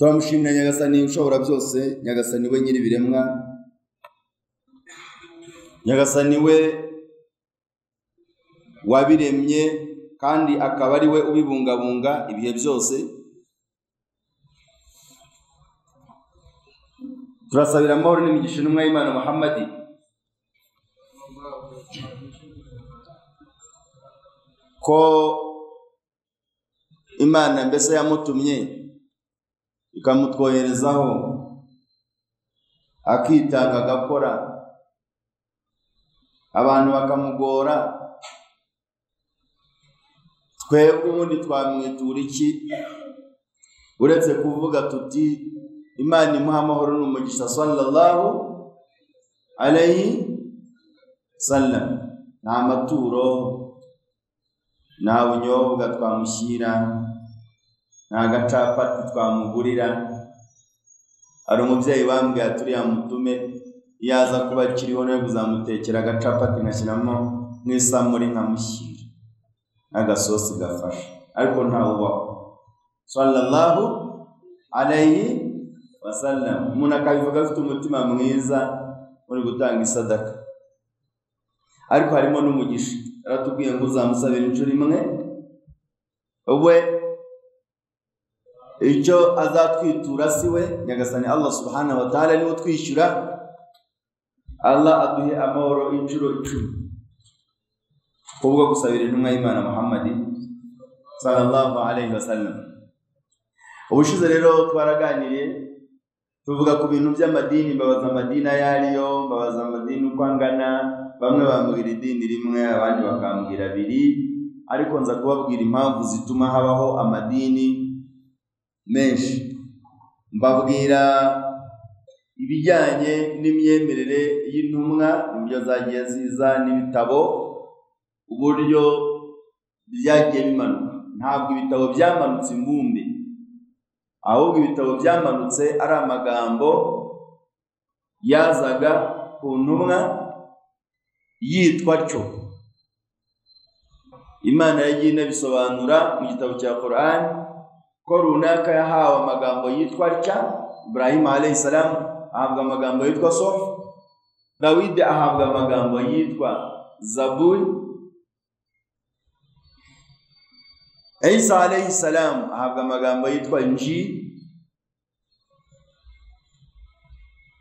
turamushimira Nyagasani ushobora byose, Nyagasani we nyiri biremwa, Nyagasani we wabiremye kandi akaba ari we ubibungabunga ibihe byose. Turasabira amahoro n'imigisha n'umwa y'Imana Muhammadi ko Imana mbese yamutumye ikamutwoherezaho akitanga agakora, abantu bakamugora, twebwe ubundi twamwitura iki uretse kuvuga tuti Imana imuha amahoro n'umugisha sallallahu alayhi sallam. Nta maturo, nta bunyobwa twamushyira, nta gacapati twamugurira. Ari umubyeyi bambwiye aturiya mutume yaza kuba akiriho no kuzamutekera agacapati ngashyiramo nk'isamuri nkamushyira n'agasosi gafasha, ariko ntawe ubaho sallallahu alayhi wasallam. Umuntu akabivuga afite umutima mwiza uri gutanga isadaka, ariko harimo n'umugisha. Aratubwiye ngo uzamusabira inshuro imwe, we icyo azatwitura si we Nyagasani Allah subhanahu wa ta'ala niwe twishyura. Allah aduhe amahoro inshuro 10 kubwo gusabira intumwa y'Imana Muhammad sallallahu alayhi wasallam. Ubushize rero twaraganiriye tuvuga ku bintu by'amadini, mbabaza amadini ayariyo, mbabaza amadini uko angana. Bamwe bambwira idini rimwe, abandi bakambwira abiri, ariko nza kubabwira impamvu zituma habaho amadini menshi. Mbabwira ibijyanye n'imyemerere y'intumwa, n'ibyo zagiye ziza, n'ibitabo uburyo byagiye bimanuka. Ntabwo ibitabo byamanutse imbumbe, ahubwo ibitabo byamanutse ari amagambo yazaga ku ntumwa yitwa cyo. Imana yagiye inabisobanura mu gitabo cya Qur'an ko runaka yahawe amagambo yitwa cya. Ibrahim alayhi salam ahabwa amagambo yitwa Sof, Dawidi ahabwa amagambo yitwa Zaburi, Isa alayhi salam ahabwa amagambo yitwa Injili,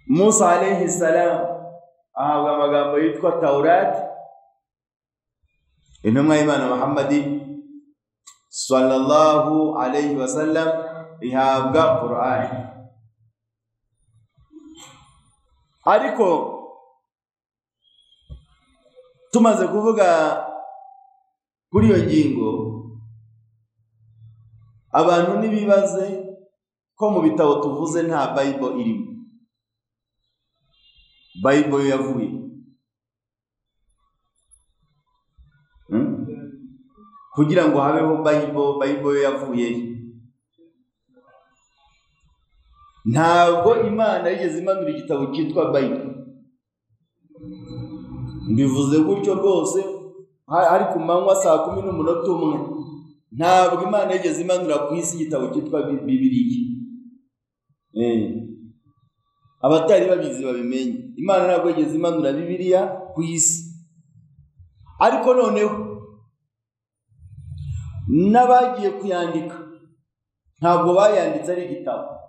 Musa alayhi salam ahabwa amagambo yitwa Taurat, intumwa y'Imana Muhammad sallallahu alayhi wasallam ihabwa Qur'an. Ariko tumaze kuvuga kuri iyo ngingo, abantu nibibaze ko mu bitabo tuvuze nta Bible irimo. Bible yavuye kugira ngo habeho Bible yavuye. Ntabwo Imana yigeze imanura igitabo cyitwa Bible. Mbivuze gutyo rwose ari ku manywa saa 10:01. Ntabwo Imana yigeze imanura ku isi igitabo cyitwa Bibiliya. Abatari babizi babimenye, Imana ntabwo yigeze imanura Bibiliya ku isi. Ariko noneho n'abagiye kuyandika ntabwo bayanditse ari igitabo.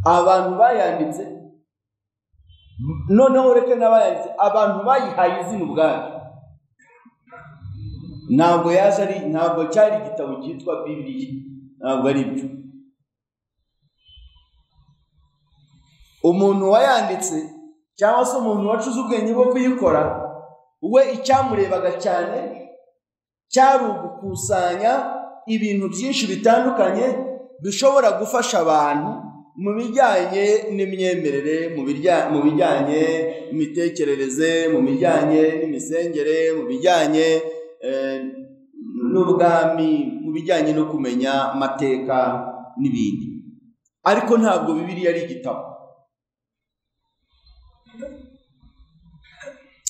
Abantu bayanditse, noneho reke n'abayanditse, abantu bayihaye izina ubwabyo. Ntabwo cyari igitabo cyitwa Bibiliya, ntabwo ari byo. Umuntu wayanditse cyangwa se umuntu wacuze ubwenge bwo kuyikora, we icyamurebaga cyane cyari ugukusanya ibintu byinshi bitandukanye bishobora gufasha abantu mu bijyanye n'imyemerere, mu bijyanye n'imitekerereze, mu bijyanye n'imisengere, mu bijyanye n'ubwami, mu bijyanye no kumenya amateka n'ibindi. Ariko ntabwo Bibiliya ari igitabo.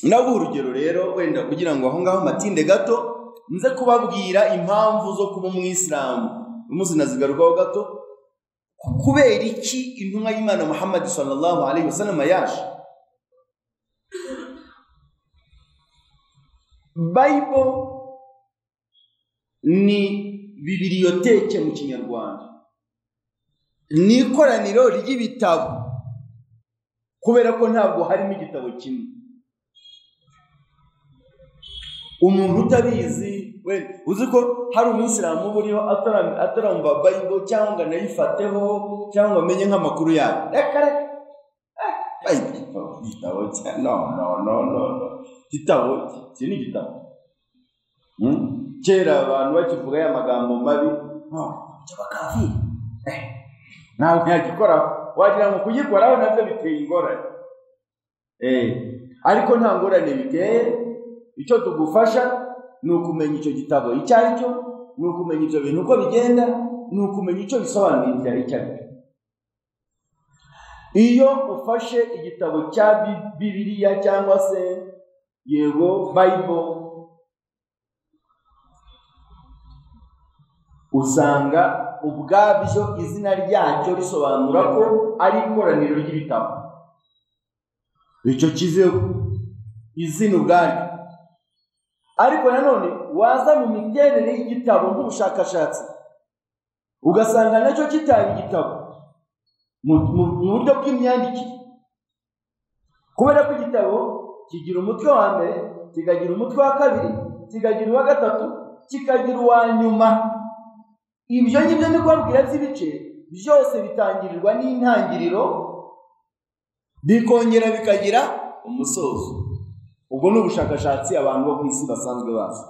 Nabu urugero rero wenda kugira ngo aho ngaho matinde gato, nze kubabwira impamvu zo kuba umwisilamu umunsi nazigarukaho gato kubera iki intumwa y'Imana Muhammad sallallahu alaihi wasallam yaje. Bible ni bibiliyoteke mu Kinyarwanda, ni ikoraniro ry'ibitabo kubera ko ntabwo harimo igitabo kimwe. Umuntu utabizi uzi ko hari umwisilamu buriho atarumva Bible cyangwa nayifateho cyangwa amenye nk'amakuru yayo. Bible igitabo no igitabo ni igitabo. Kera abantu bakivuga ya magambo mabi cyabakafi nawe yagikora wagira ngo kugikoraho nabyo biteye ingorane. Ariko nta ngorane biteye. Icyo tugufasha ni ukumenya icyo gitabo icyo ari cyo, ni ukumenya ibyo bintu uko bigenda, ni ukumenya icyo bisobanura icyo ari cyo. Iyo ufashe igitabo cya Bibiliya cyangwa se yego Bible, usanga ubwabyo izina ryacyo risobanura ko ari ikoraniro ry'ibitabo. Icyo kizeho izina ubwaryo. Ariko nanone waza mu miterere y'igitabo nk'ubushakashatsi ugasanga nacyo kitari igitabo mu buryo bw'imyandikire, kubera ko igitabo kigira umutwe wa mbere, kikagira umutwe wa kabiri, kikagira uwa gatatu, kikagira uwa nyuma. Ibyo ngibyo ni kubabwira by'ibice byose bitangirirwa n'intangiriro bikongera bikagira umusozo. Ubwo ni ubushakashatsi abantu bo ku isi basanzwe bazi.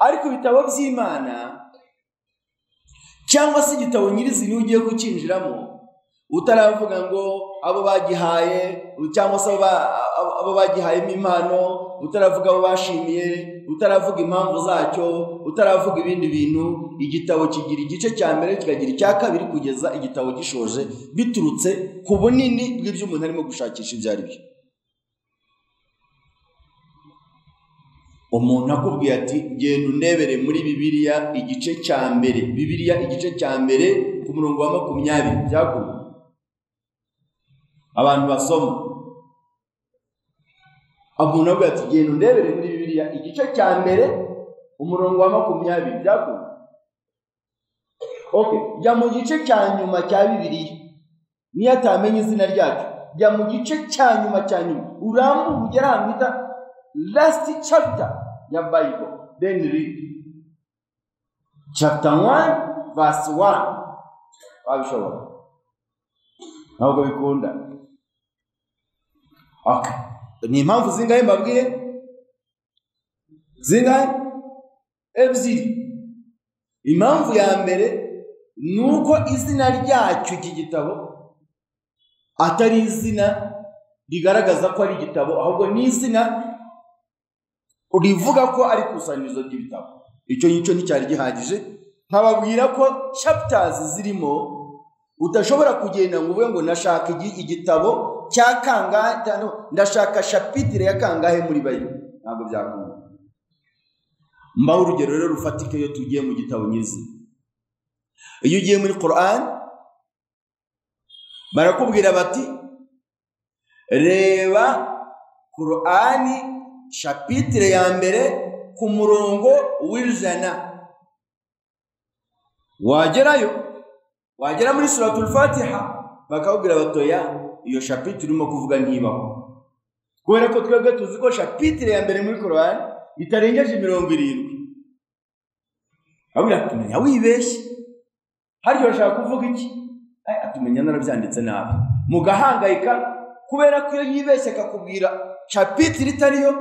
Ariko ibitabo by'Imana cyangwa se igitabo nyirizina ugiye kukinjiramo utaravuga ngo abo bagihaye cyangwa se abo bagihayemo impano, utaravuga abo bashimiye, utaravuga impamvu zacyo, utaravuga ibindi bintu, igitabo kigira igice cya mbere kikagira icya kabiri kugeza igitabo gishoje, biturutse ku bunini bw'ibyo umuntu arimo gushakisha ibyo ari byo. Umuntu akubwiye ati genda undebere muri Bibiliya igice cya mbere, Bibiliya igice cya mbere ku murongo wa 20 byakuye abantu basoma. Umuntu akubwiye ati genda undebere muri Bibiliya igice cya mbere umurongo wa 20 byakuye. Okay, jya mu gice cya nyuma cya Bibiliya niyo atamenye izina ryacyo, jya mu gice cya nyuma urambuye ugera ahantu bita last chapter ya Bible, then read chapter 1 verse 1. Abishobora ntabwo bikunda. Okay, ni impamvu zingahe mbabwiye? Zingahe? Ebyiri. Impamvu ya mbere nuko izina ryacyo iki gitabo atari izina rigaragaza ko ari igitabo, ahubwo ni izina urivuga ko ari kusanyirizo ry'ibitabo. Icyo nicyo nticyari gihagije. Nkababwira ko chapters zirimo udashobora kugenda ngo uvuge ngo nashaka igitabo cya kangahe, ndashaka chapitre ya kangahe muri Bible. Ntabwo byakunda. Mbaho urugero rero rufatike iyo tugiye mu gitabo nyizina. Iyo ugiye muri Quran barakubwira bati reba Qur'ani chapitre ya mbere ku murongo w'ijana. Wagera muri suratul Fatiha bakakubwira batoya iyo chapitre urimo kuvuga ntibaho, kubera ko twebwe tuzi ko chapitre ya mbere muri Quran itarengeje 70. Abura tumenya wibeshye, haryo urashaka kuvuga iki? Atumenya narabyanditse nabi, mugahangayika kubera ko iyo yibeshye akakubwira chapitre itariyo,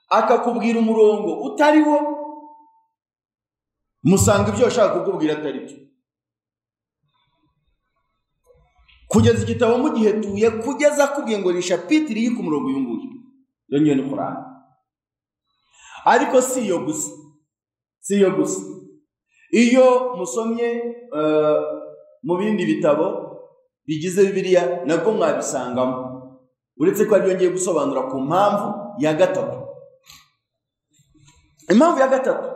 akakubwira umurongo utariwo, musanga ibyo ushaka kukubwira atari byo. Kugeza igitabo mu gihe tuye kugeza akubwiye ngo ni chapitre iri ku murongo uyunguye, yo ngiye ni Quran. Ariko si yo gusa. Iyo musomye mu bindi bitabo bigize Bibiliya nabwo mwabisangamo, uretse ko ariyo ngiye gusobanura ku mpamvu ya gatatu. impamvu ya gatatu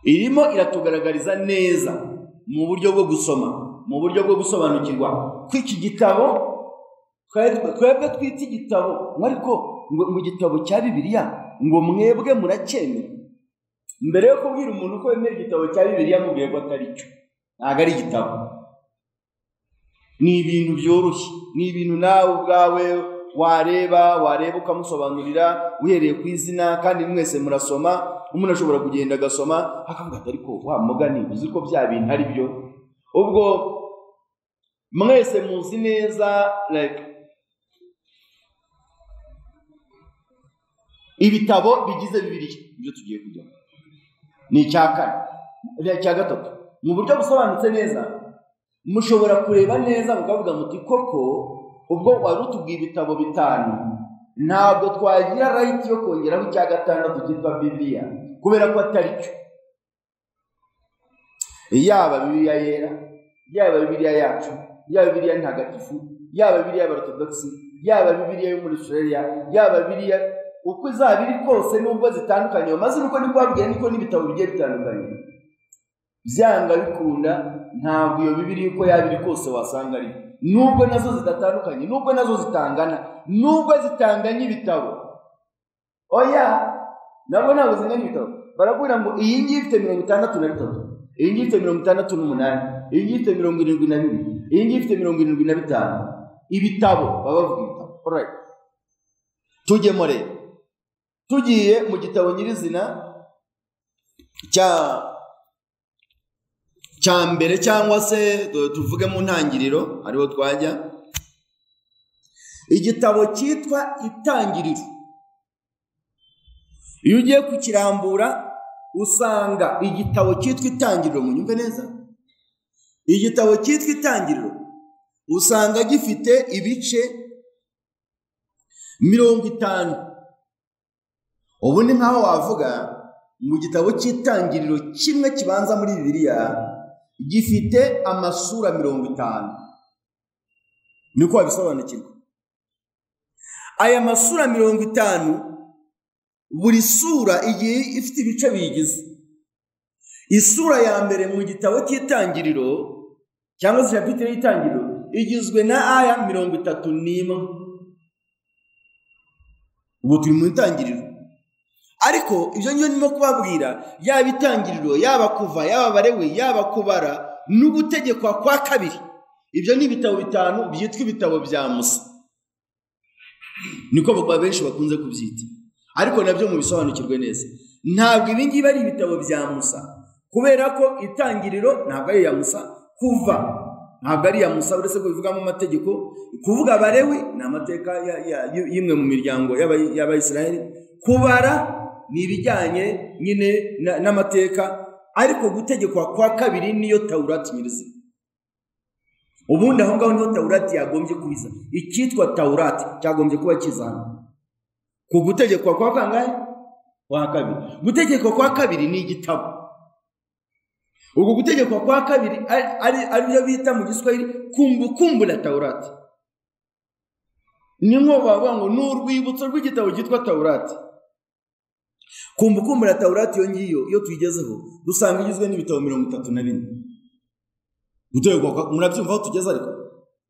irimo iratugaragariza neza mu buryo bwo gusoma, mu buryo bwo gusobanukirwa ko iki gitabo twebwe twita igitabo, ariko ngo igitabo cya Bibiliya ngo mwebwe muracyemera. Mbere yo kubwira umuntu ko wemera igitabo cya Bibiliya mubwiye ko atari cyo, ntabwo ari igitabo. Ni ibintu byoroshye, ni ibintu nawe ubwawe wareba ukamusobanurira uhereye ku izina, kandi mwese murasoma. Umuntu ashobora kugenda agasoma akavuga ati ariko wa mugani uzi ko bya bintu ari byo. Ubwo mwese muzi neza ibitabo bigize Bibiliya ibyo tugiye kujyamo. Ni icya gatatu mu buryo busobanutse neza. Mushobora kureba neza mukavuga muti koko ubwo wari utubwiye ibitabo 5 ntabwo twagira right yo kongeraho icya gatandatu cyitwa Bibiliya, kubera ko atari cyo. Yaba Bibiliya yera, yaba Bibiliya yacu, yaba Bibiliya ntagatifu, yaba Bibiliya y'Abarotodogisi, yaba Bibiliya yo muri Australia, yaba Bibiliya uko izabiri kose nubwo zitandukanye, maze nuko niko babwiye niko n'ibitabo bigiye bitandukanye. Byanga bikunda ntabwo iyo Bibiliya uko yabiri kose wasanga ari, nubwo nazo zidatandukanye, nubwo nazo zitangana, nubwo zitanganye ibitabo. Oya, nabo ntabwo zingana ibitabo. Barabwira ngo iyi ngiyi ifite 63, iyi ngiyi ifite 68, iyi ngiyi ifite 72, iyi ngiyi ifite 75. Ibitabo baba bavuga ibitabo. Alright, tujyemo rero. Tugiye mu gitabo nyirizina cya mbere, cyangwa se tuvuge mu ntangiriro ariho twajya. Igitabo cyitwa Itangiriro, iyo ugiye kukirambura usanga igitabo cyitwa Itangiriro, munyumve neza, igitabo cyitwa Itangiriro usanga gifite ibice 50. Ubu ni nkaho wavuga mu gitabo cy'Itangiriro kimwe kibanza muri Bibiliya gifite amasura 50. Niko wabisobanukirwa. Aya masura 50, buri sura igiye ifite ibice biyigize. Isura ya mbere mu gitabo cy'Itangiriro cyangwa se chapitre y'Itangiriro igizwe na aya 31. Ubu turi mu Itangiriro, ariko ibyo ngiye ndimo kubabwira, yaba Itangiriro, yaba Kuva, yaba Balewi, yaba Kubara n'Ugutegekwa kwa kabiri, ibyo ni ibitabo 5 byitwa ibitabo bya Musa. Niko benshi bakunze kubyita, ariko nabyo mu bisobanukirwe neza. Ntabwo ibi ngibi ari ibitabo bya Musa, kubera ko Itangiriro ntabwo ari iya Musa, Kuva ntabwo ari iya Musa uretse ko bivugamo amategeko. Kuvuga Balewi ni amateka y'imwe mu miryango y'Abayisiraheli. Kubara ni ibijyanye nyine n'amateka, ariko Gutegekwa kwa kabiri niyo Taurati nyirizina. Ubundi aho ngaho niho Taurati yagombye kubiza. Icyitwa Taurati cyagombye kuba kizana ku Gutegekwa kwa kangahe? Kwa kabiri. Gutegekwa kwa kabiri ni igitabo. Ubwo Gutegekwa kwa kabiri ari byo bita mu Giswahili kumbukumbu la Taurati. Ni nko bavuga ngo ni urwibutso rw'igitabo cyitwa Taurati. Kumbukumbu la Taurati yo ngiyo iyo tuyigezeho dusanga igizwe n'ibitabo 34. Gutegekwa murabyumva aho tugeze, ariko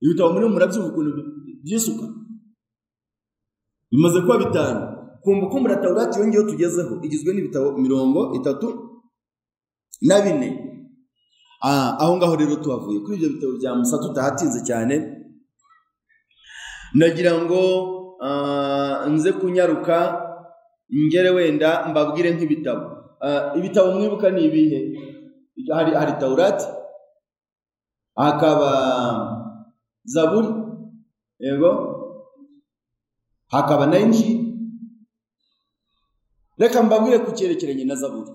ibitabo muri murabyumva ukuntu byisuka bimaze kuba 5. Kumbukumbu la Taurati yo ngiyo tugezeho igizwe n'ibitabo 34. Aho ngaho rero tuhavuye kuri ibyo bitabo bya Musa tutahatinze cyane. Nagira ngo nze kunyaruka ngere wenda mbabwire nk'ibitabo. Ibitabo mwibuka ni ibihe? Hari Taurati, hakaba Zaburi, yego, hakaba na Injili. Reka mbabwire ku cyerekeranye na Zaburi.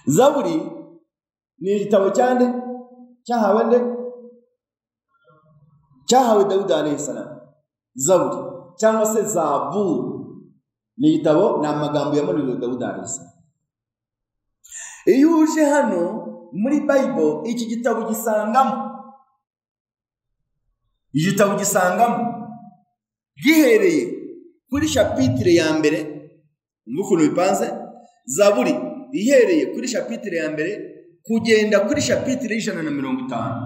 Zaburi ni igitabo cyande cyahawe nde? Cyahawe Dawudi alayhi salam. Zaburi cyangwa se Zaburi ni igitabo, ni amagambo yamuriwe Dawudi alayhi salam. Iyo uje hano muri Bible iki gitabo gisangamo gihereye kuri chapitre ya mbere n'ukuntu bipanze. Zaburi ihereye kuri chapitre ya mbere kugenda kuri chapitre 150.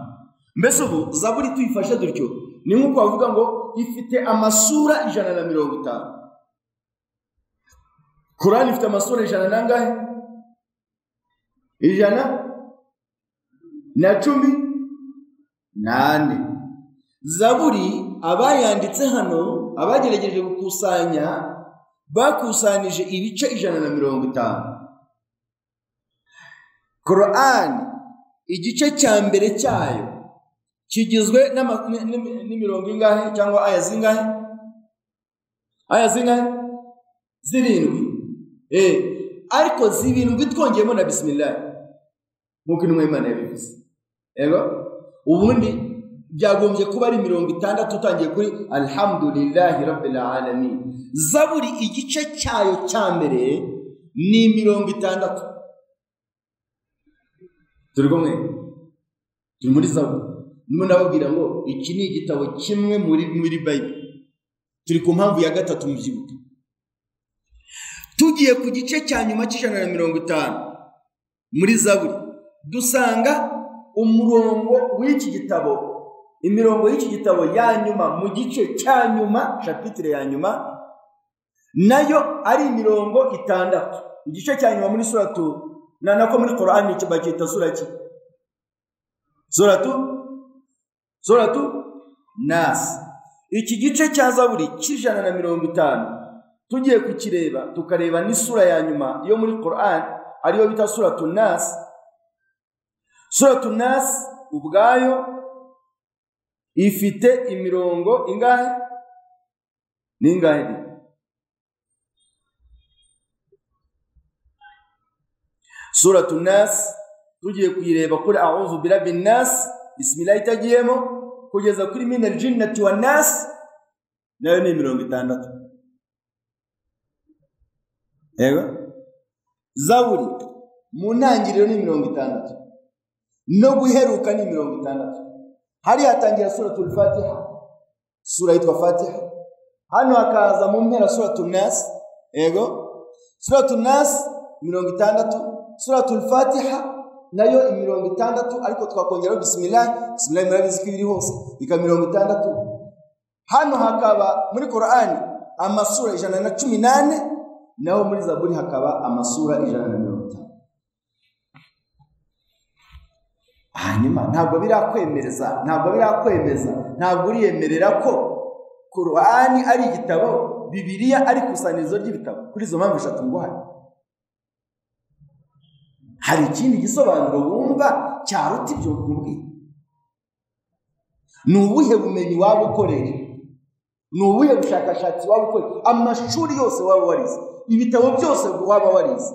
Mbese ubu Zaburi tuyifashe dutyo ni nkuko bavuga ngo ifite amasura 150. Quran ifite amasura 100 nangahe? 118. Zaburi abayanditse hano abagerageje gukusanya bakusanije ibice 150. Quran igice cya mbere cyayo kigizwe n'imirongo ingahe cyangwa aya zingahe? Aya zingahe? 7. Ariko 7 twongeyemo na bismillah nkuko intumwa y'Imana yabivuze. Yego ubundi byagombye kuba ari 60 tutangiye kuri alhamdulillahi rabbil alamin. Zaburi igice cyayo cya mbere ni 60. Turi muri Zaburi. Nimo nababwira ngo iki ni igitabo kimwe muri Bible. Turi ku mpamvu ya gatatu mu byibuke. Tugiye ku gice cya nyuma cy'150 muri Zaburi dusanga umurongo w'iki gitabo, imirongo y'iki gitabo ya nyuma mu gice cya nyuma, chapitre ya nyuma nayo ari imirongo 6. Igice cya nyuma muri suratu nako muri Quran bakita surati suratu Nas. Iki gice cya Zaburi cy'150 tugiye kukireba tukareba ni sura ya nyuma yo muri Quran ariyo bita suratu Nas. Suratu Nas ubwayo ifite imirongo ingahe? Ningahe? Suratu Nas tugiye kuyireba kuri a'udhu birabbin nas bismillah itagiyemo kugeza kuri minal jinnati wan nas nayo ni 60. Yego Zaburi mu ntangiriro ni 60 no guheruka ni 60. Hari hatangira suratul Fatiha, sura yitwa Fatiha. Hano hakaza mu mpera suratul Nas. Yego suratul Nas 60, suratul Fatiha nayo 60 ariko twakongeraho bismillah murabizi ko iri hose ika 60. Hano hakaba muri Quran amasura 118 naho muri Zaburi hakaba amasura 150. Hanyuma ntabwo birakwemeza, ntabwo uriyemerera ko Quran ari igitabo, Bibiliya ari kusanirizo ry'ibitabo. Kuri izo mpamvu 3 nguhaye. Hari ikindi gisobanuro wumva cyaruta ibyo nkubwiye? Ni ubuhe bumenyi waba ukoreye? Ni ubuhe bushakashatsi waba ukoreye? Amashuri yose waba warize, ibitabo byose waba warize.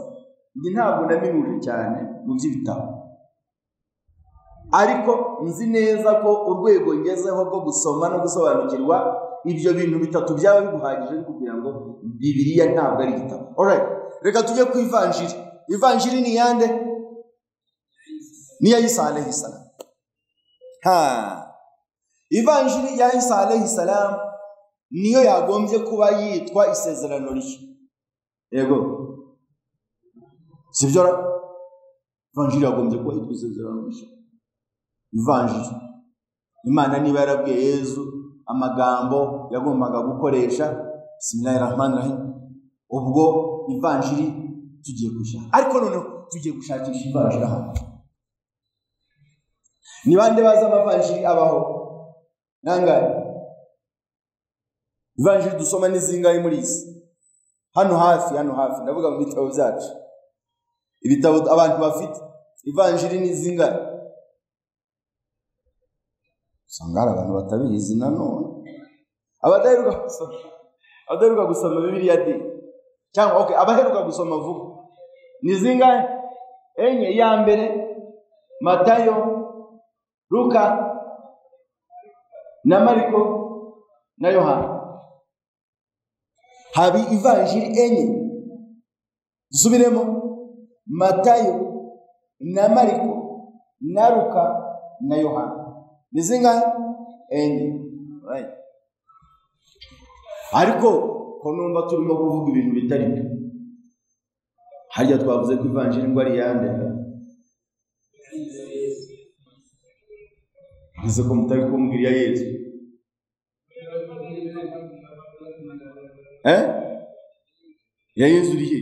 Ndi ntabwo naminuje cyane mu by'ibitabo, ariko nzi neza ko urwego ngezeho rwo gusoma no gusobanukirwa ibyo bintu bitatu byaba biguhagije kugira ngo Bibiliya ntabwo ari igitabo. Alright, reka tujye ku Ivanjiri. Ivanjiri ni yande? Ni ya Isa alayhi salam. Ivanjiri ya Isa alayhi salam niyo yagombye kuba yitwa isezerano rishya. Yego sibyo? Ivanjiri yagombye kuba yitwa isezerano rishya. Ivanjiri Imana niba yarabwiye Yesu amagambo yagombaga gukoresha bismillahirrahmanirrahim, ubwo Ivanjiri tugiye gushaka. Ariko none tugiye gushakisha Ivanjiri hano. Ni bande baza amavanjiri abaho? Nangaye Ivanjiri dusoma ni zingahe muri isi? Hano hafi ndavuga mu bitabo byacu. Ibitabo abantu bafite Ivanjiri ni zingahe? Sangara abantu batabizi nanone. Abadaheruka gusoma Bibiliya de cyangwa abaheruka gusoma vuba ni zingahe? Enye. Ya mbere Matayo, Luka na Mariko na Yohana. Habi Ivanjiri enye. Dusubiremo: Matayo na Mariko na Luka na Yohana. Ni zingahe? Enye. Right. Ariko ko numva turimo kuvuga ibintu bitari byo. harya twavuze ko ivanjiri ngo ari yande nze ko mutari kumbwira Yesu ya Yesu urihe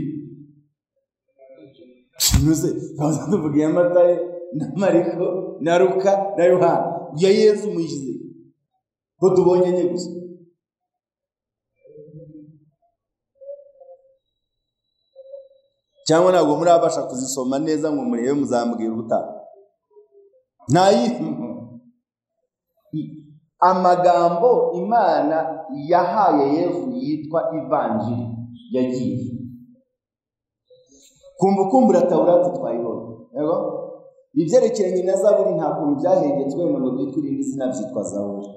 nuze bavuga ya Matayo na Mariko na Luka na Yohana ya Yesu muyize ko tubonye nye gusa cyangwa ntabwo muri abasha kuzisoma neza ngo murebe muzambwira ubutaha amagambo Imana yahaye Yesu yitwa ivanjiri yagiye kumbura Taurati twayibona yego ibyerekeranye na Zaburi nta kuntu byahegetswe ngo byitwe irindi zina byitwa Zaburi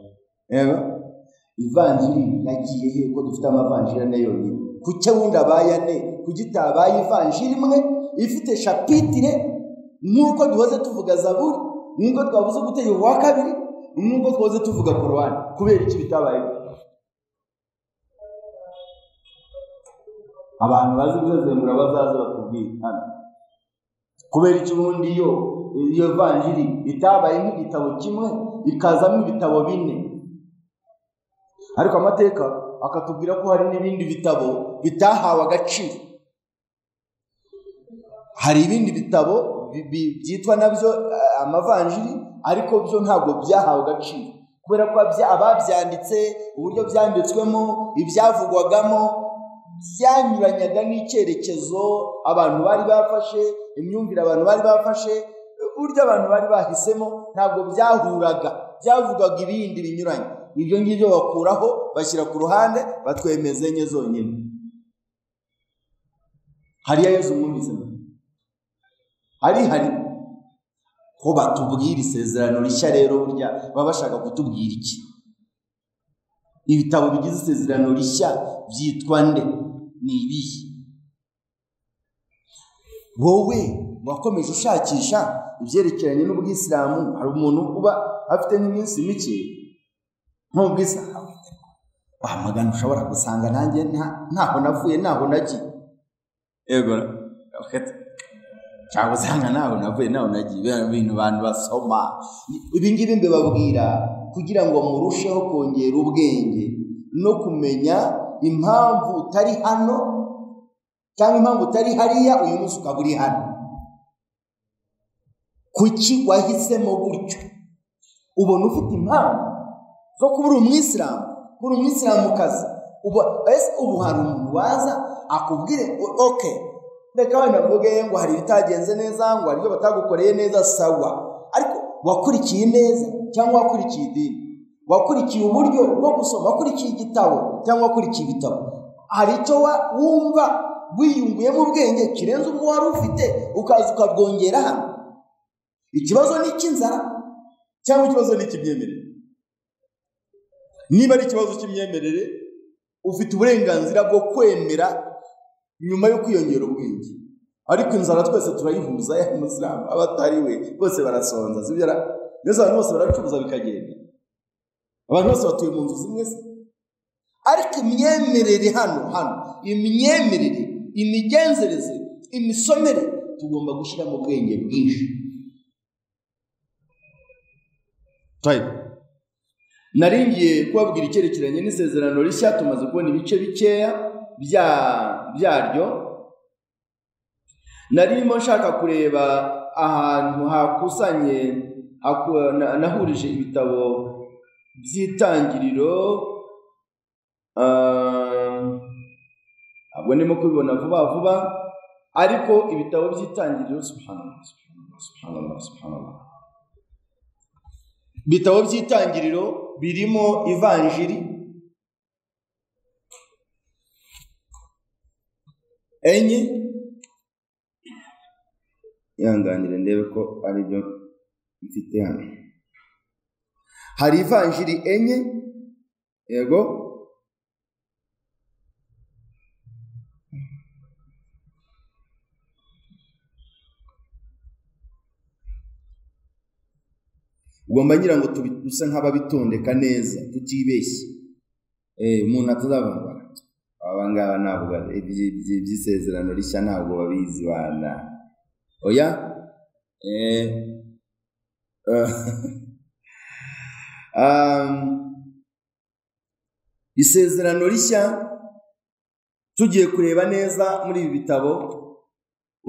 yego ivanjiri yagiye he ko dufite amavanjiri ane yonyine kucye wundi abayane kugitabaye ivanjiri imwe ifite chapitre nuko duhoze tuvuga Zaburi nuko twavuze Gutegeka wa kabiri nuko twavuze tuvuga Korani kubera iki bitabaye abantu bazi kuzezengura bazaza batubwira hano kubera iki ubundi iyo vanjiri itabaye nk'igitabo kimwe ikazamo ibitabo bine ariko amateka akatubwira ko hari n'ibindi bitabo bitahawe agaciro hari ibindi bitabo byitwa nabyo amavanjiri ariko byo ntabwo byahawe agaciro kubera ko ababyanditse uburyo byanditswemo ibyavugwagamo byanyuranyaga n'icyerekezo abantu bari bafashe imyumvire abantu bari bafashe uburyo abantu bari bahisemo ntabwo byahuraga byavugaga ibindi binyuranye ibyo ngibyo bakuraho bashyira ku ruhande batwemeze enye zonyine hariya Yesu mwumvise hari ko batubwira isezerano rishya rero burya baba bashaka kutubwira iki ibitabo bigize isezerano rishya byitwa nde ni ibihe wowe wakomeje ushakisha ibyerekeranye n'ubwisilamu hari umuntu uba afite n'iminsi mike nk'ubwisilamu wamagana ushobora gusanga nanjye ntaho navuye ntaho nagiye yego cyangwa usanga ntaho navuye ntaho nagiye ibintu abantu basoma ibi ngibi mbibabwira kugira ngo murusheho kongera ubwenge no kumenya impamvu utari hano cyangwa impamvu utari hariya uyu munsi ukaba uri hano kuki wahisemo gutyo ubona ufite impamvu zo kuba uri umwisilamukazi ubu hari umuntu waza akubwire okay reka wenda mvuge ngo hari ibitagenze neza ngo hari ibyo batagukoreye neza sawa ariko wakurikiye neza cyangwa wakurikiye idini wakurikiye uburyo bwo gusoma wakurikiye igitabo cyangwa wakurikiye ibitabo hari icyo wumva wiyunguyemo ubwenge kirenze ubwo wari ufite ukaza ukabwongera hano ikibazo ni icy'inzara cyangwa ikibazo ni icy'imyemerere niba ari ikibazo cy'imyemerere ufite uburenganzira bwo kwemera nyuma yo kwiyongera ubwenge ariko inzara twese turayihuza ya Muslimu abatari we bose barasonza zibyara neza abantu bose baracuruza bikagenda abantu bose batuye mu nzu zimwe se ariko imyemerere hano imyemerere imigenzereze imisomere tugomba gushyira mu bwenge bwinshi naringiye kubabwira icyerekeranye n'isezerano rishya tumaze kubona ibice bikeya byaryo narimo nshaka kureba ahantu hakusanye nahurije ibitabo by'itangiriro ntabwo ndimo kubibona vuba ariko ibitabo by'itangiriro subhanallah ibitabo by'itangiriro birimo ivanjiri enye yanganire ndebe ko ari byo mfite hano hari ivanjiri enye yego ugomba ngira ngo tubise nk'ababitondeka neza tutibeshye umuntu atazabangana abangaba ntabwo iby'isezerano rishya ntabwo babizi bana oya isezerano rishya tugiye kureba neza muri ibi bitabo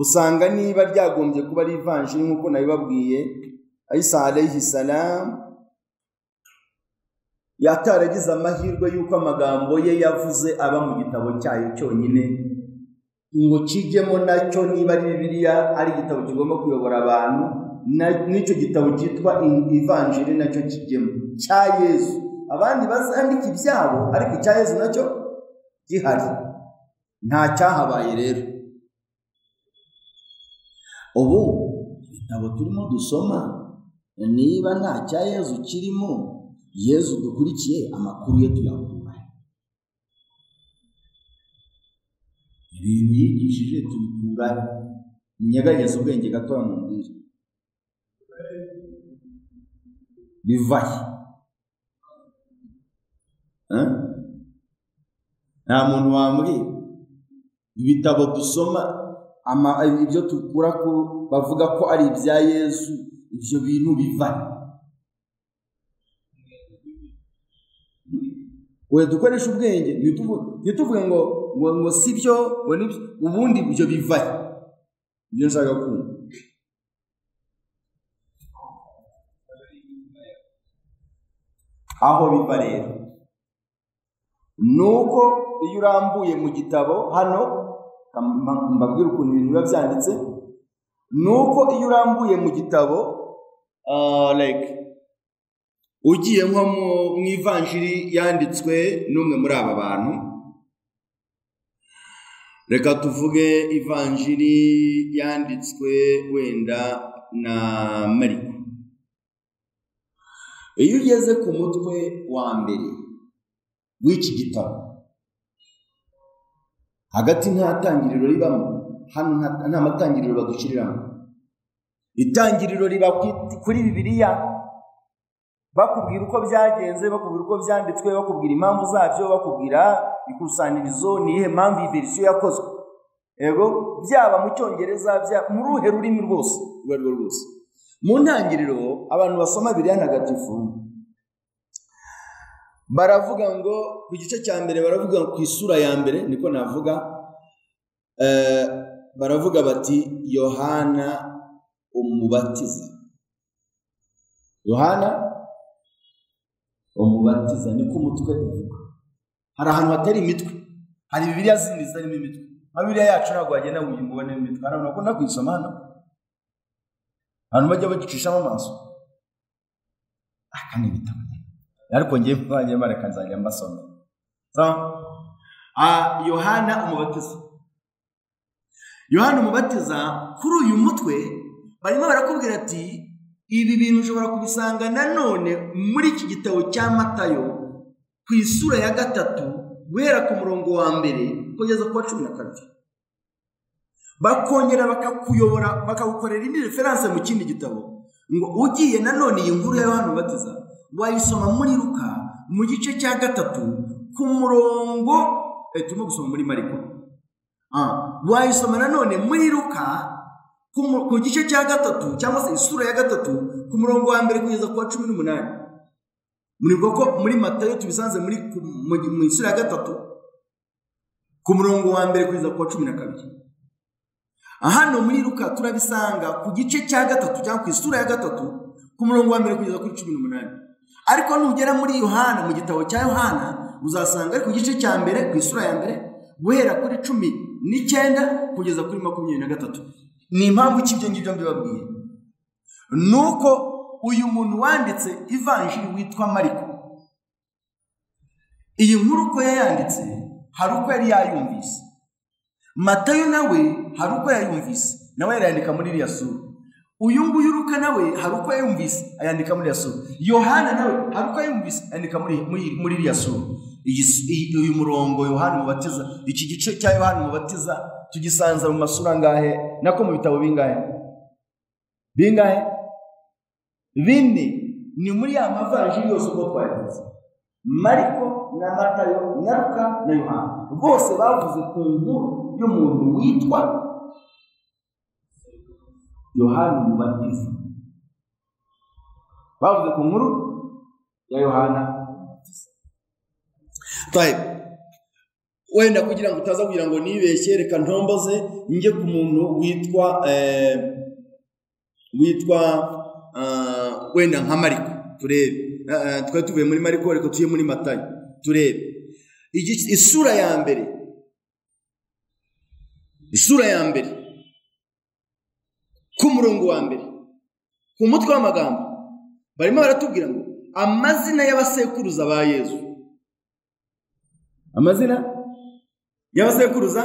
usanga niba ryagombye kuba ari ivanjiri nk'uko nabibabwiye Isa alayhi salam yataragize amahirwe y'uko amagambo ye yavuze aba mu gitabo cyayo cyonyine ngo kijyemo nacyo niba ari Bibiliya ari igitabo kigomba kuyobora abantu n'icyo gitabo cyitwa ivanjiri nacyo kijyemo cya Yesu abandi bazandika ibyabo ariko icya Yesu nacyo gihari nta cyahabaye rero ubu igitabo turimo dusoma niba nta cya Yesu kirimo Yesu dukurikiye amakuru ye tuyakura ibintu yigishije tubikura nyeganyeza ubwenge gatoya mu mbiri bivahe nta muntu wambwira ibitabo dusoma ibyo tukura ko bavuga ko ari ibya Yesu ibyo bintu bivahe we dukoresha ubwenge ntituvuge ngo sibyo ubundi ibyo bivahe ibyo nshaka kumva aho biva rero nuko iyo urambuye mu gitabo hano mbabwira ukuntu ibintu biba byanditse nuko iyo urambuye mu gitabo ugiye nko mu ivanjiri yanditswe n'umwe muri aba bantu reka tuvuge ivanjiri yanditswe wenda na Mariko iyo ugeze ku mutwe wa mbere w'iki gitabo hagati nta tangiriro ribamo hano nta matangiriro badushyiriramo itangiriro riba kuri Bibiliya bakubwira uko byagenze bakubwira uko byanditswe bakubwira impamvu zabyo bakubwira ikusanirizo nihe mpamvu iyi verisiyo yakozwe yego byaba mu cyongereza mu ruhe rurimi rwose rwose mu ntangiriro abantu basoma Bibiliya ntagatifu baravuga ngo ku gice cya mbere baravuga ku isura ya mbere niko navuga baravuga bati Yohana umubatiza umubatiza niko umutwe uvuga hari ahantu hatari imitwe hari Bibiliya zindi zitarimo imitwe Bibiliya yacu ntabwo wagenda ngo uyibone imitwe hari abantu bakunda kuyisoma hano abantu bajya bagicishamo amaso akane bitabo ariko ngiye mvanye mareka nzajya mbasoma Yohana umubatiza kuri uyu mutwe barimo barakubwira ati ibi bintu ushobora kubisanga nanone muri iki gitabo cya Matayo ku isura ya 3 guhera ku murongo wa mbere kugeza ku wa 12 bakongera bakakuyobora bakagukorera indi reference mu kindi gitabo ngo ugiye nanone iyi nkuru ya Yohana umubatiza wayisoma muri Luka mu gice cya 3 ku murongo turimo gusoma muri Mariko wayisoma nanone muri Luka ku gice cya 3 cyangwa se isura ya 3 ku murongo wa mbere kugeza ku wa 18 muri bwoko muri Matayo tubisanze muri mu isura ya 3 ku murongo wa mbere kugeza ku wa 12 hano muri Luka turabisanga ku gice cya 3 cyangwa ku isura ya 3 ku murongo wa mbere kugeza kuri 18 ariko nugera muri Yohana mu gitabo cya Yohana uzasanga ari ku gice cya mbere ku isura ya mbere guhera kuri 19 kugeza kuri 23 ni impamvu cy'ibyo ngibyo mbibabwiye nuko uyu muntu wanditse ivanjiri witwa Mariko iyi nkuru ko yayanditse hari uko yari yayumvise Matayo nawe hari uko yayumvise nawe yarandika muri iriya sura uyu nguyu Luka nawe hari uko yayumvise ayandika muri iriya sura Yohana nawe hari uko yayumvise ayandika muri iriya sura uyu murongo Yohana umubatiza iki gice cya Yohana umubatiza tugisanza mu masura ngahe nako mu bitabo bingahe bine ni muri amavanjiri yose uko twayavuze Mariko na Matayo na Luka na Yohana bose bavuze ku nkuru y'umuntu witwa Yohana Umubatiza. Bavuze ku nkuru ya Yohana Umubatiza. Wenda kugira ngo utaza kugira ngo nibeshye, reka ntomboze njye ku muntu witwa wenda nka Mariko. Turebe twari tuvuye muri Mariko, reka tuye muri Matayo turebe isura ya mbere ku murongo wa mbere ku mutwe w'amagambo barimo baratubwira ngo amazina y'abasekuruza ba Yesu. Amazina y'abasekuruza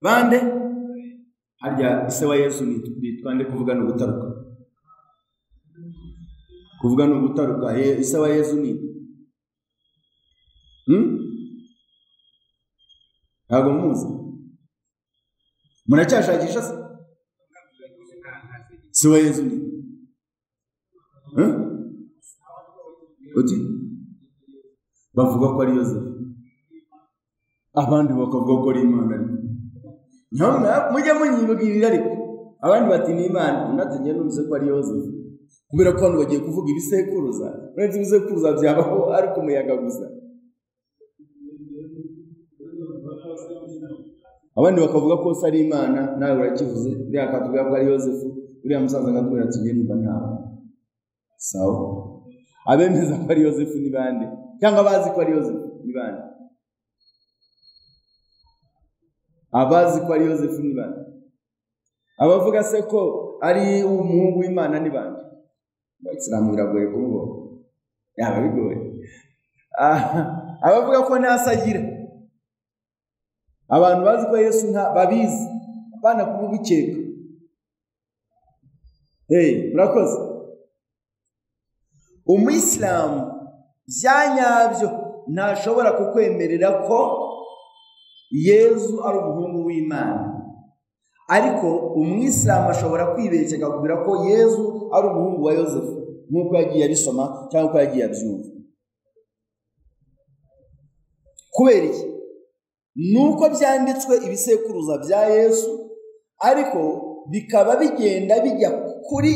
bande? Harya ise wa Yesu bitwa nde? Kuvuga no gutaruka. Kuvuga no gutaruka. Ise wa Yesu ni ntabwo muzi? Muracyashakisha se? Se wa Yesu ni uti bavuga ko ari Yosefu, abandi bakavuga ko ari Imana. Ntabwo mujye munyibwirira, ariko abandi bati ni Imana, unategeye numvise ko ari Yosefu, kubera ko hano bagiye kuvuga ibisekuruza. Uretse ibisekuruza byabaho ariko umuyaga gusa. Abandi bakavuga ko ari Imana, nawe urakivuze. Buriya akatubwira ko ari Yosefu, buriya musaza akatubwira ati nge niba ntawe. Sawa, abemeza ko ari Yosefu ni bande? Cyangwa abazi ko ari Yosefu ni bande? Abazi ko ari Yosefu ni bande? Abavuga se ko ari umuhungu w'Imana ni bande? Bayisilamu biragoye kuvuga, yaba bigoye. Abavuga ko ntasagira, abantu bazi ko Yesu nta babizi, bana kuvuga ikeka. Murakoze. Umuyisilamu byanyabyo ntashobora kukwemerera ko Yesu ari umuhungu w'Imana, ariko umuyisilamu ashobora kwibeshya akakubwira ko Yesu ari umuhungu wa Yosefu, nk'uko yagiye abisoma cyangwa uko yagiye abyumva. Kubera iki? Nuko byanditswe ibisekuruza bya Yesu, ariko bikaba bigenda bijya kuri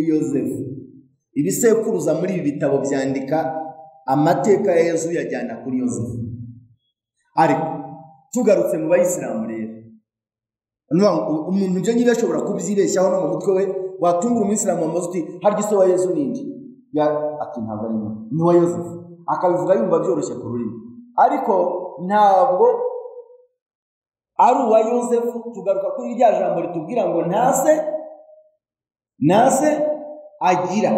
Yosefu. Ibisekuruza muri ibi bitabo byandika amateka ya Yesu yajyana kuri Yosefu. Ariko tugarutse mu Bayisilamu rero, umuntu byo nyine ashobora kubyibeshyaho no mu mutwe we. Watungura umuyisilamu wamaze uti harya ise wa Yesu nindi? Ati ntabwo ari ni wa Yosefu, akabivuga yumva byoroshye ku rurimi, ariko ntabwo ari uwa Yosefu. Tugaruka kuri rya jambo ritubwira ngo ntase agira.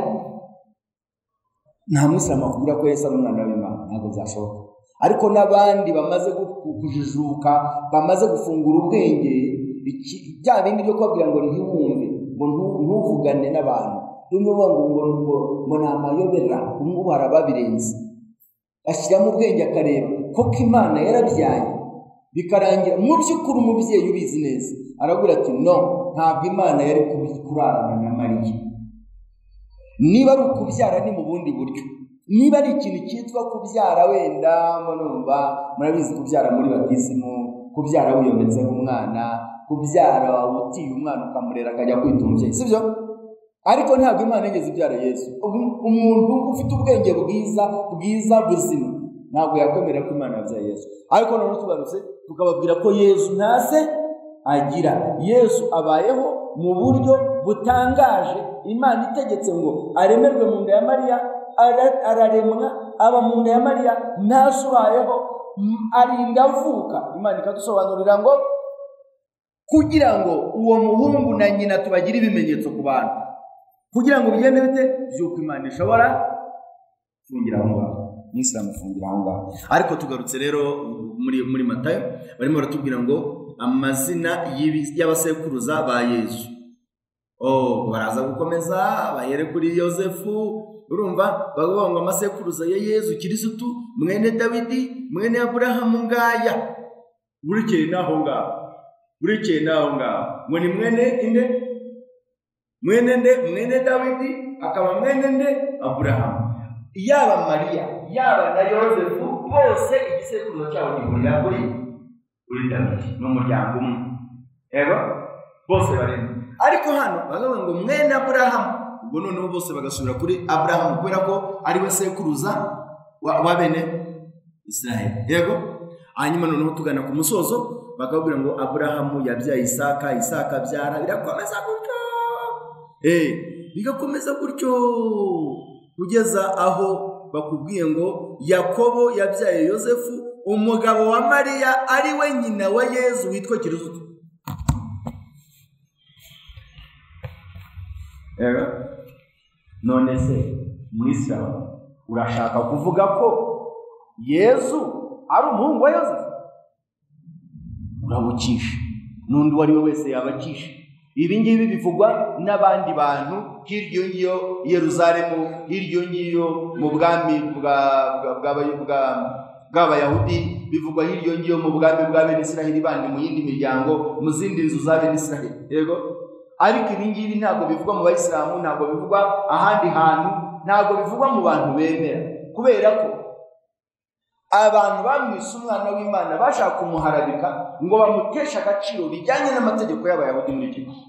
Nta muyisilamu akubwira ko Yesu ari umwana w'Imana, ntabwo byashoboka. Ariko n'abandi bamaze kujijuka, bamaze gufungura ubwenge, bya bindi byo kubabwira ngo ntiwumve, ngo ntuvugane n'abantu, ngo ni amayobera, ubu harababirenze. Ashyiramo ubwenge akareba koko Imana yarabyaye, bikarangira mu by'ukuri umubyeyi ubizi neza arabwira ati no, ntabwo Imana yari kurarana na Mariya. Niba ari ukubyara ni mu bundi buryo. Niba ari ikintu cyitwa kubyara, wenda murabizi kubyara muri batisimu, kubyara wiyometseho umwana, kubyara utiye umwana ukamurera akajya kwita umubyeyi, sibyo? Ariko ntabwo Imana yigeze ibyara Yesu. Umuntu ufite ubwenge bwiza buzima ntabwo yakwemerera ko Imana yabyaye Yesu. Ariko noneho tugarutse tukababwira ko Yesu ntase agira. Yesu abayeho mu buryo butangaje. Imana itegetse ngo aremerwe mu nda ya Mariya, araremwa, aba mu nda ya Mariya, ntasubayeho, arinda avuka. Imana ikadusobanurira ngo kugira ngo uwo muhungu na nyina tubagire ibimenyetso ku bantu, kugira ngo bigende bite byuko Imana ishobora fungira aho ngaho, Umuyisilamu fungira aho ngaho. Ariko tugarutse rero muri Matayo, barimo baratubwira ngo amazina y'abasekuruza ba Yesu. Baraza gukomeza bahere kuri Yosefu. Urumva bavuga ngo amasekuruza ya Yesu Kirisitu mwene Dawidi mwene Aburahamu ngaya. Burikeye naho ngaho ngo ni mwene inde? mwene nde? Mwene Dawidi, akaba mwene nde? Aburahamu. Yaba Mariya yaba na Yosefu bose igisekuruza cyabo gihurira kuri Dawidi n'umuryango umwe. Yego bose barimo. Ariko hano bagavuga ngo mwene Aburahamu, ubwo noneho bose bagasubira kuri Aburahamu kubera ko ari we sekuruza wa bene Israeli. Yego hanyuma noneho tugana ku musozo bakabwira ngo Aburahamu yabyaye Isaka, Isaka byara, birakomeza gutyo. Bigakomeza gutyo kugeza aho bakubwiye ngo Yakobo yabyaye Yosefu, umugabo wa Mariya ari we nyina wa Yezu witwa Kristo. None se Mwisraeli urashaka kuvuga ko Yezu ari umuhungu wa Yosefu? Urabukisha n'undi wari we wese yabakisha. Ibi ngibi bivugwa n'abandi bantu hiryo ngiyo Yerusalemu, hiryo ngiyo mu bwami bw'Abayahudi, bivugwa hiryo ngiyo mu bwami bw'Abene Israeli bandi mu yindi miryango, mu zindi nzu z'Abene Israeli. Yego ariko ibi ngibi ntabwo bivugwa mu Bayisilamu, ntabwo bivugwa ahandi hantu, ntabwo bivugwa mu bantu bemera, kubera ko abantu bamwise umwana w'Imana bashaka kumuharabika ngo bamuteshe agaciro bijyanye n'amategeko y'Abayahudi muri iki gihe,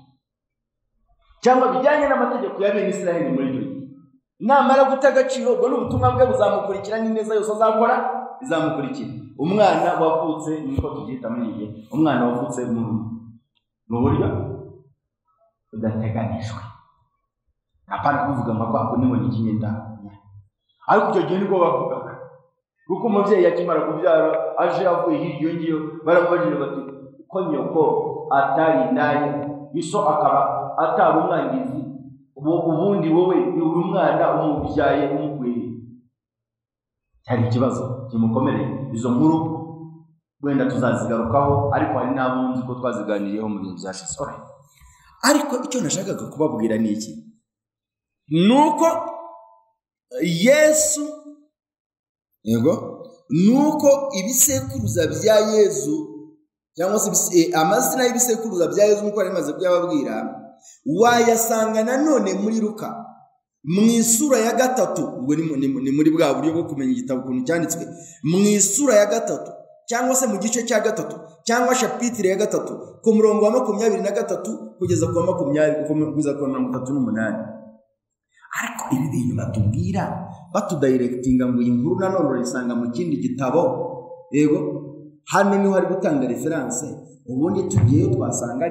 cyangwa bijyanye n'amategeko y'Abene Israeli muri iki gihe. Namara guta agaciro, ubwo n'ubutumwa bwe buzamukurikira, n'ineza yose azakora izamukurikira. Umwana wavutse, niko tubyita muri iki gihe, umwana wavutse mu buryo budateganijwe. Apana kuvuga ngo kwa niwe n'ikinyenda, ariko icyo gihe niko bavugaga. Kuko umubyeyi akimara kubyara aje avuye hiryo ngiyo, baramubajije bati ko nyoko atari naye, iso akaba atari umwangizi, ubundi wowe uri umwana umubyaye umugwiye. Hari ikibazo kimukomereye. Izo nkuru wenda tuzazigarukaho, ariko hari n'abo nzi ko twaziganiriyeho mu bintu byashize. Ariko icyo nashakaga kubabwira ni iki? Nuko Yesu, yego, nuko ibisekuruza bya Yezu, cyangwa se amazina y'ibisekuruza bya Yezu nkuko arimaze kuyababwira, wayasanga nanone muri Luka mu isura ya 3. Ubwo ni muri bwa buryo bwo kumenya igitabo ukuntu cyanditswe, mu isura ya 3 cyangwa se mu gice cya 3 cyangwa chapitre ya 3 ku murongo wa 23 kugeza ku 38. Ariko ibi bintu batubwira batudirectinga ngo iyi nkuru nanone urayisanga mu kindi gitabo. Yego hano niho hari gutanga reference, ubundi tugiyeyo twasanga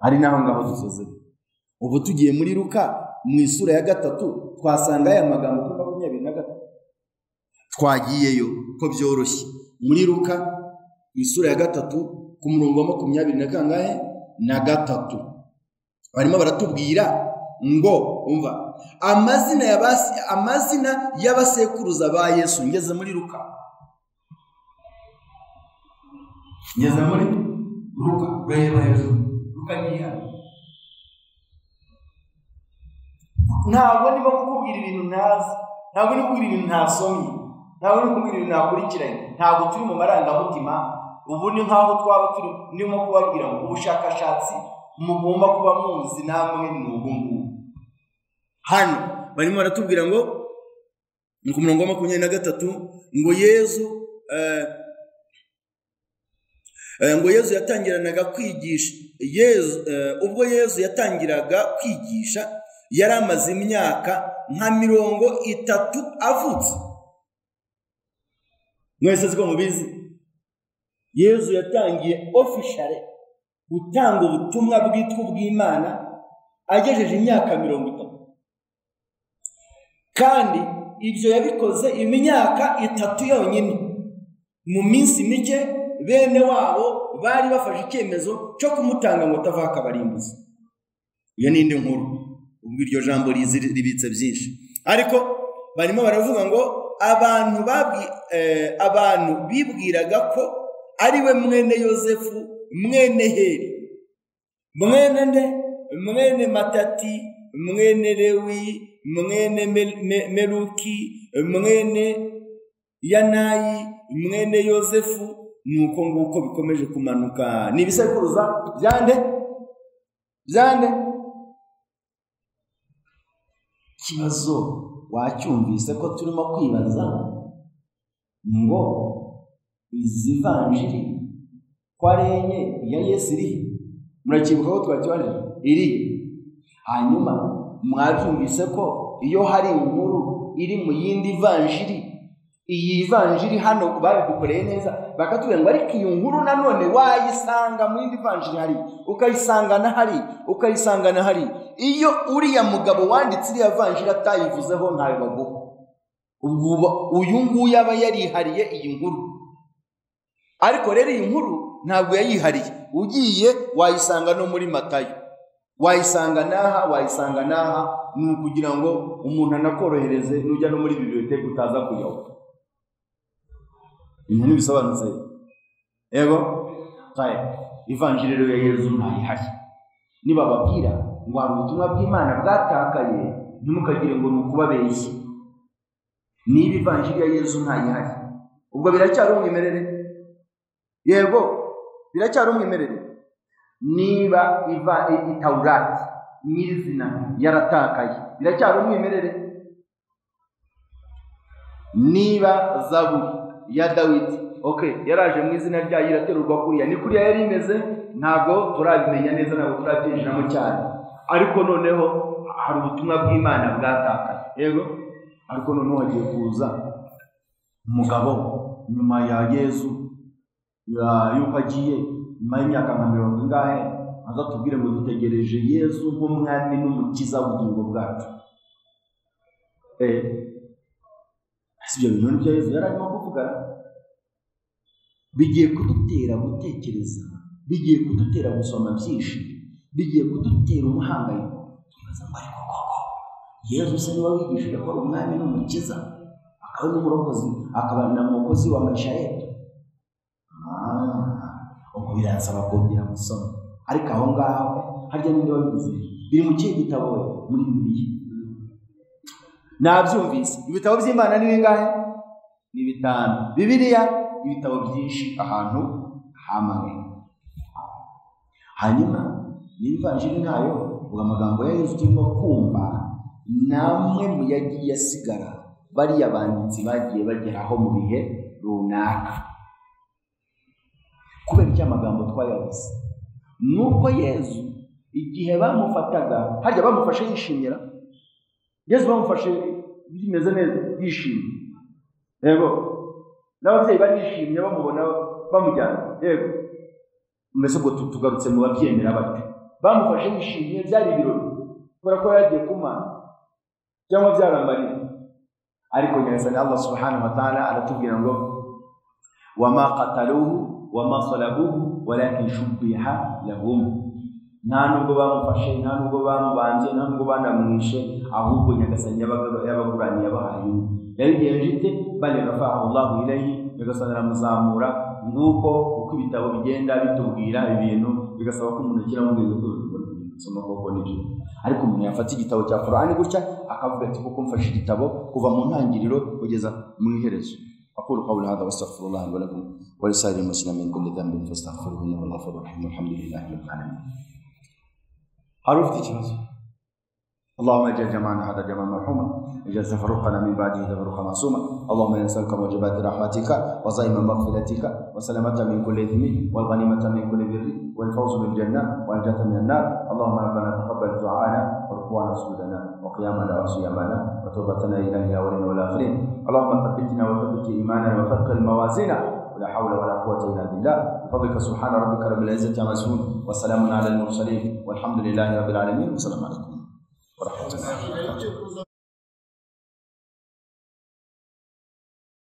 ari naho ngaho dusoze. Ubu tugiye muri Luka mu isura ya 3 twasanga aya magambo kuri 23. Twagiyeyo ko byoroshye muri Luka isura ya 3 ku murongo wa 23 barimo baratubwira ngo umva amazina y'abasekuruza ba Yesu. Ngeze muri Luka reba hejuru, Luka niya. Ntabwo ndimo kukubwira ibintu ntazi, ntabwo ndimo kukubwira ibintu ntasomye, ntabwo ndimo kukubwira ibintu nakurikiranye, ntabwo turi mu marangamutima. Ubu ni nkaho twaba turi ndimo kubabwira ngo ubushakashatsi mugomba kuba muzi namwe n'ubu ngubu. Hano barimo baratubwira ngo ku murongo wa 23 ngo Yezu yatangiranaga kwigisha. Ubwo Yezu yatangiraga kwigisha yari amaze imyaka nka 30 avutse. Mwese siko mubizi, Yezu yatangiye officially gutanga ubutumwa bwitwa bw'Imana agejeje imyaka 30. Kandi ibyo yabikoze imyaka 3 yonyine. Mu minsi mike bene wabo bari bafashe icyemezo cyo kumutanga ngo atavaka barimbuza. Iyo ni indi nkuru, ubwo iryo jambo ribitse byinshi. Ariko barimo baravuga ngo abantu bibwiraga ko ari we mwene Yosefu, mwene Heri, mwene Matati, mwene Lewi, mwene Meluki, mwene Yanayi, mwene Yosefu. Nuko nguko bikomeje kumanuka. Ni ibisekuruza byande Kibazo wacyumvise ko turimo kwibaza ngo izi vanjiri kwarenye ya Yesu iri murakibuka ko twakibanje iri hanyuma mwabyumvise ko iyo hari inkuru iri mu yindi vanjiri iyi vanjiri hano babidukoreye neza bakatubwira ngo ariko iyo nkuru nanone wayisanga mu yindi vanjiri hari ukayisanga na hari iyo uriya mugabo wanditse iriya vanjiri atayivuzeho ntayo baguha ubwo uyu nguyu aba yarihariye iyi nkuru ariko rero iyi nkuru ntabwo yayihariye ugiye wayisanga no muri Matayo wayisanga n'aha ni ukugira ngo umuntu anakorohereze nujya no muri biblioteke utaza kuyoba ibintu bisobanutse yego ivanjiri rero ya Yesu ntayihari niba babwira ngo hari ubutumwa bw'Imana bwatakaye ntimukagire ngo nukubabeshye niba ivanjiri ya Yesu ntayihari ubwo biracyari umwimerere yego biracyari umwimerere niba Taurati nyirizina yaratakaye biracyari umwimerere niba Zaburi ya Dawidi yaraje mu izina ryayo iraterurwa kuriya ni kuriya yari imeze ntabwo turabimenya neza ntabwo turabyinjiramo cyane ariko noneho hari ubutumwa bw'Imana bwatakaye yego ariko noneho hagiye kuza umugabo nyuma ya Yesu yuko agiye nyuma y'imyaka nka 40 ngahe aza tubwire ngo dutegereje Yesu nk'umwami n'umukiza w'ubugingo bwacu sibyo bintu n'ibyo Yesu yararimo kuvuga bigiye kudutera gutekereza bigiye kudutera gusoma byinshi bigiye kudutera umuhangayiko tubaza ngo ariko koko Yesu se niwe wigishije ko umwami n'umukiza akaba n'umurokozi akaba na mukozi wa maisha yetu ubwo biransaba kongera gusoma ariko aho ngaho harya n'indi wabivuze biri mu kihe gitabo muri Bibiliya nabyumvise ibitabo by'Imana ni bingahe ni 5 Bibiliya ibitabo byinshi ahantu hamwe hanyuma n'ivanjiri nayo ubwo amagambo ya Yesu turimo kumva namwe mu yagiye asigara bari abanditsi bagiye bageraho mu bihe runaka kubera iki amagambo twayavuze nuko Yesu igihe bamufataga hajya bamufashe yishimira Yesu bamufashe bimeze neza yishimye yego n'ababyeyi barishimye bamubona bamujyana yego mbese ubwo tugarutse mu babyemera bate bamufashe yishimye byari ibirori kubera ko yagiye kumana cyangwa byaramariye ariko nyagasani Allah subhanahu wa ta'ala aratubwira ngo wama qataluhu wama salabuhu walakin shubbiha lahum nta nubwo bamufashe nta nubwo bamubanje nta nubwo banamwishe ahubwo nyagasani yabaguraniye abahaye yabigenje ite bali rafahu Allah ilayhi nyagasani aramuzamura nuko uko ibitabo bigenda bitubwira ibintu bigasaba ko umuntu akira mu rwego soma koko nibyo ariko umuntu yafata igitabo cya Qur'ani gutya akavuga ati kuko mfashe igitabo kuva mu ntangiriro kugeza mu iherezo aqulu qawli hadha wastaghfirullah wa lakum wa lisa'iril muslimin kulli dhanbin fastaghfiruhu innahu ghafurur rahim alhamdulillahi rabbil alamin عرفت كيف اللهم اجعل جمعنا هذا جمعا مرحوما اجعل تفرقنا من بعده تفرقا معصوما اللهم نسألك موجبات رحمتك وزائم مغفرتك وسلامة من كل إثم والغنيمة من كل بر والفوز بالجنة والنجاة من النار اللهم ربنا تقبل دعاءنا وركوعنا وسجودنا وقيامنا وصيامنا وتوبتنا إلى الأولين والآخرين اللهم ثبتنا وثبت إيماننا وثقل موازيننا ولا حول ولا قوة إلا بالله بفضلك سبحان ربك رب العزة عما يصفون وسلام على المرسلين والحمد لله رب العالمين والسلام عليكم ورحمة الله وبركاته